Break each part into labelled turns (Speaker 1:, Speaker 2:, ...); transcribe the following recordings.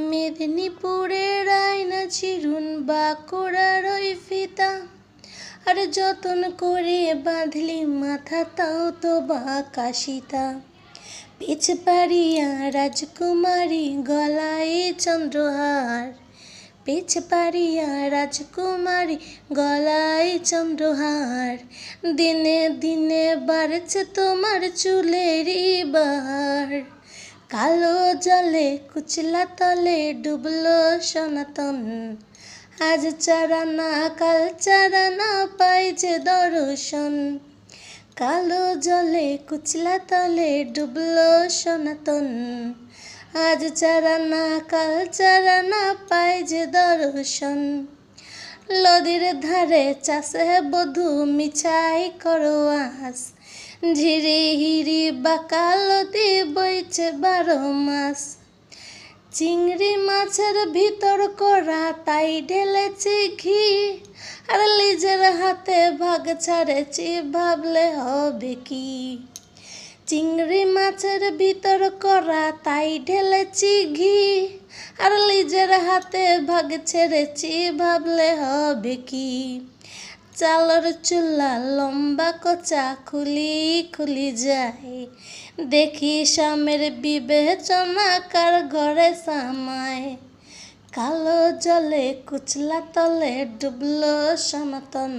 Speaker 1: মেদিনীপুরের আয়না চিরুন বাঁকুড়ার ওই ফিতা, আর যতন করে বাঁধলি মাথা তাও তো বাঁকা সীতা। পিছ পাড়িয়া রাজকুমারী গলায় চন্দ্রহার, পিছ পাড়িয়া রাজকুমারী গলায় চন্দ্রহার। দিনে দিনে বাড়ছে তোমার চুলেরই বাহার, কালো জলে কুচলা তলে ডুবলো সনাতন। আজ চারানা কাল চারানা পাই যে দর্শন, কালো জলে কুচলা তলে ডুবলো সনাতন। আজ চারানা কাল চারানা পাই যে দর্শন। নদীর ধারে চাষে বধূ মিছাই করো আস, ঝিরি হিরি বাঁকা নদী বইছে 12 মাস। চিংড়ি মাছের ভিতর করা তাই ঢেলেছি ঘি, আর নিজের হাতে ভাগ ছাড়েছি ভাবলে হবে কি। চিংড়ি মাছের ভিতর করা তাই ঢেলেছি ঘি, আর নিজের হাতে ভাগ ছেড়েছি ভাবলে হবে কি। চালের চুলা লম্বা কোচা খুলি খুলি যায়, দেখি স্বামীর বিবেচনা কার ঘরে সামায়। কালো জলে কুচলা তলে ডুবলো সনাতন,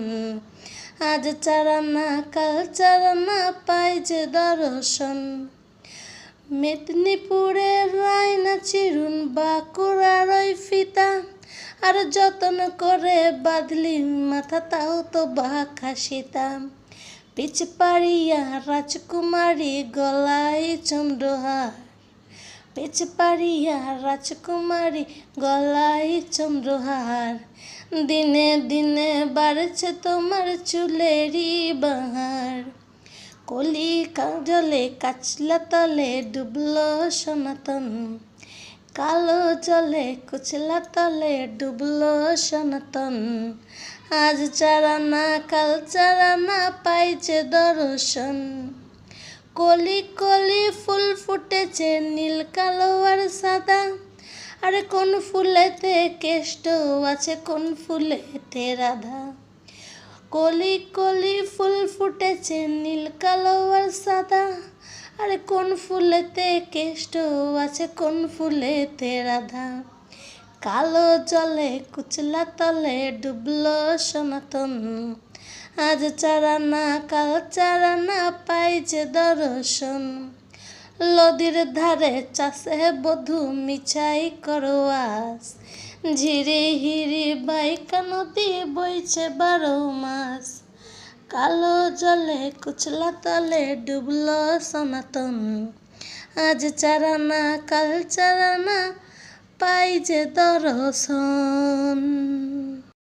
Speaker 1: আজ চারানা কাল চারানা পাই যে দর্শন। মেদিনীপুরের আয়না চিরুন বাঁকুড়ার ওই ফিতা, আর যতন করে বাঁধলি মাথা তাও তো বাঁকা সীতা। পিছ পাড়িয়া রাজকুমারী গলায় চন্দ্রহার, পিছ পাড়িয়া রাজকুমারী গলায় চন্দ্রহার। দিনে দিনে বাড়ছে তোমার চুলেরই বাহার, কলি জলে কাচলা তলে ডুবলো সনাতন। কালো জলে কুচলা তলে ডুবলো সনাতন। আজ চারানা কাল চারানা পাই যে দর্শন। কলি কলি ফুল ফুটেছে নীল কালো আর সাদা, আরে কোন ফুলেতে কেষ্ট আছে কোন ফুলেতে রাধা। কলি কলি ফুল ফুটেছে নীল কালো আর সাদা, আরে কোন ফুলেতে কেষ্ট আছে কোন ফুলেতে রাধা। কালো জলে কুচলা তলে ডুবলো সনাতন, আজ চারানা কাল চারানা পাই যে দর্শন। নদীর ধারে চাষে বধূ মিছাই করো আস, ঝিরি হিরি বাইকা নদী বইছে 12 মাস। কালো জলে কুচলা তলে ডুবলো সনাতন, আজ চারানা কাল চারানা পাই যে দর্শন।